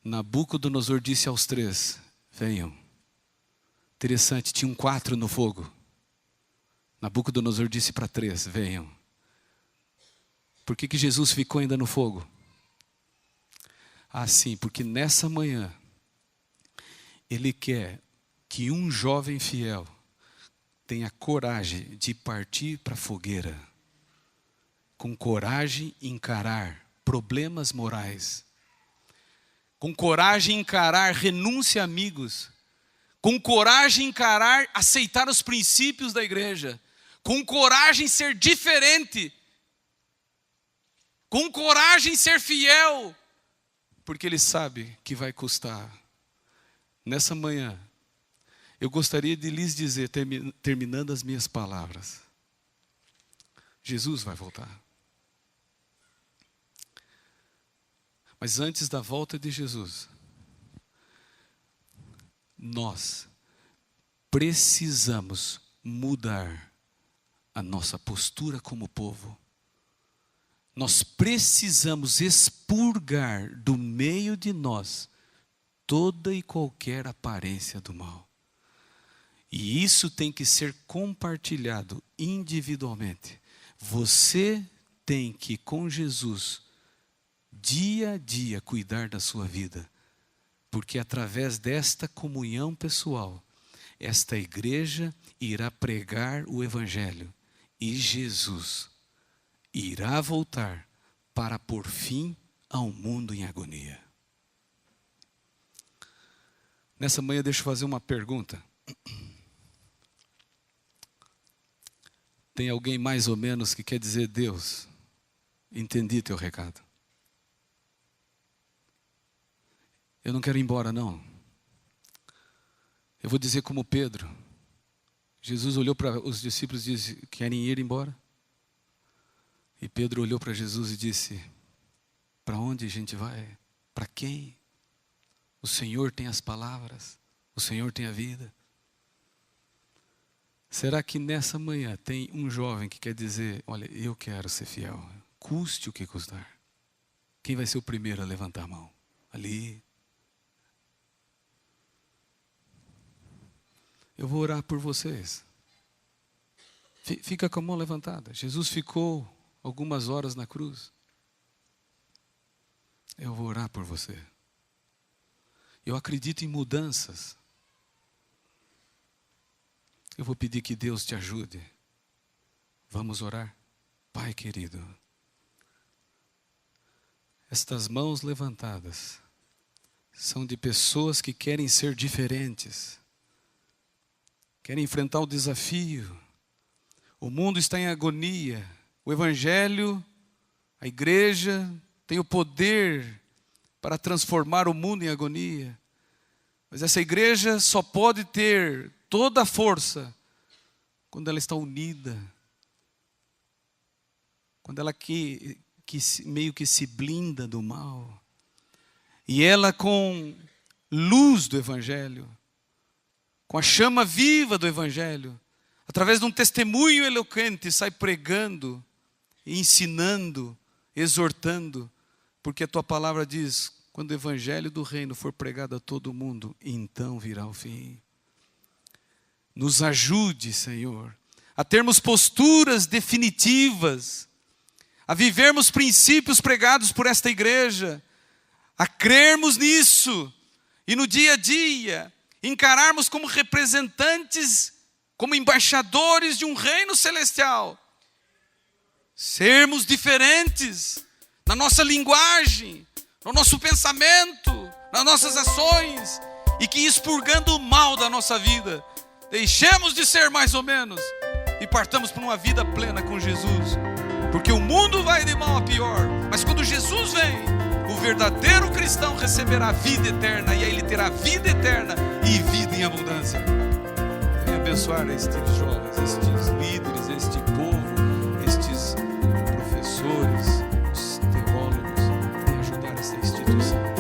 Nabucodonosor disse aos 3, venham. Interessante, tinham 4 no fogo. Nabucodonosor disse para 3, venham. Por que Jesus ficou ainda no fogo? Sim, porque nessa manhã, Ele quer que um jovem fiel tenha coragem de partir para a fogueira com coragem encarar problemas morais, com coragem encarar renúncia a amigos, com coragem encarar aceitar os princípios da igreja, com coragem ser diferente, com coragem ser fiel, porque ele sabe que vai custar. Nessa manhã, eu gostaria de lhes dizer, terminando as minhas palavras, Jesus vai voltar. Mas antes da volta de Jesus, nós precisamos mudar a nossa postura como povo. Nós precisamos expurgar do meio de nós toda e qualquer aparência do mal. E isso tem que ser compartilhado individualmente. Você tem que, com Jesus, dia a dia, cuidar da sua vida. Porque através desta comunhão pessoal, esta igreja irá pregar o Evangelho. E Jesus irá voltar para pôr fim a um mundo em agonia. Nessa manhã, deixa eu fazer uma pergunta. Tem alguém mais ou menos que quer dizer: Deus, entendi teu recado. Eu não quero ir embora, não. Eu vou dizer como Pedro. Jesus olhou para os discípulos e disse: querem ir embora? E Pedro olhou para Jesus e disse: para onde a gente vai? Para quem? O Senhor tem as palavras, o Senhor tem a vida. Será que nessa manhã tem um jovem que quer dizer: olha, eu quero ser fiel, custe o que custar? Quem vai ser o primeiro a levantar a mão? Ali. Eu vou orar por vocês. Fica com a mão levantada. Jesus ficou algumas horas na cruz. Eu vou orar por você. Eu acredito em mudanças. Eu vou pedir que Deus te ajude. Vamos orar? Pai querido, estas mãos levantadas são de pessoas que querem ser diferentes, querem enfrentar o desafio. O mundo está em agonia. O Evangelho, a igreja, tem o poder para transformar o mundo em agonia. Mas essa igreja só pode ter toda a força quando ela está unida. Quando ela meio que se blinda do mal. E ela, com luz do Evangelho, com a chama viva do Evangelho, através de um testemunho eloquente, sai pregando, ensinando, exortando, porque a tua palavra diz: quando o Evangelho do Reino for pregado a todo mundo, então virá o fim. Nos ajude, Senhor, a termos posturas definitivas, a vivermos princípios pregados por esta igreja, a crermos nisso e no dia a dia encararmos como representantes, como embaixadores de um reino celestial, sermos diferentes na nossa linguagem, no nosso pensamento, nas nossas ações, e que, expurgando o mal da nossa vida, deixemos de ser mais ou menos e partamos para uma vida plena com Jesus. Porque o mundo vai de mal a pior, mas quando Jesus vem, o verdadeiro cristão receberá vida eterna, e aí ele terá vida eterna e vida em abundância. Venha abençoar estes jovens, estes líderes, este povo, estes professores, os teólogos, e ajudar essa instituição.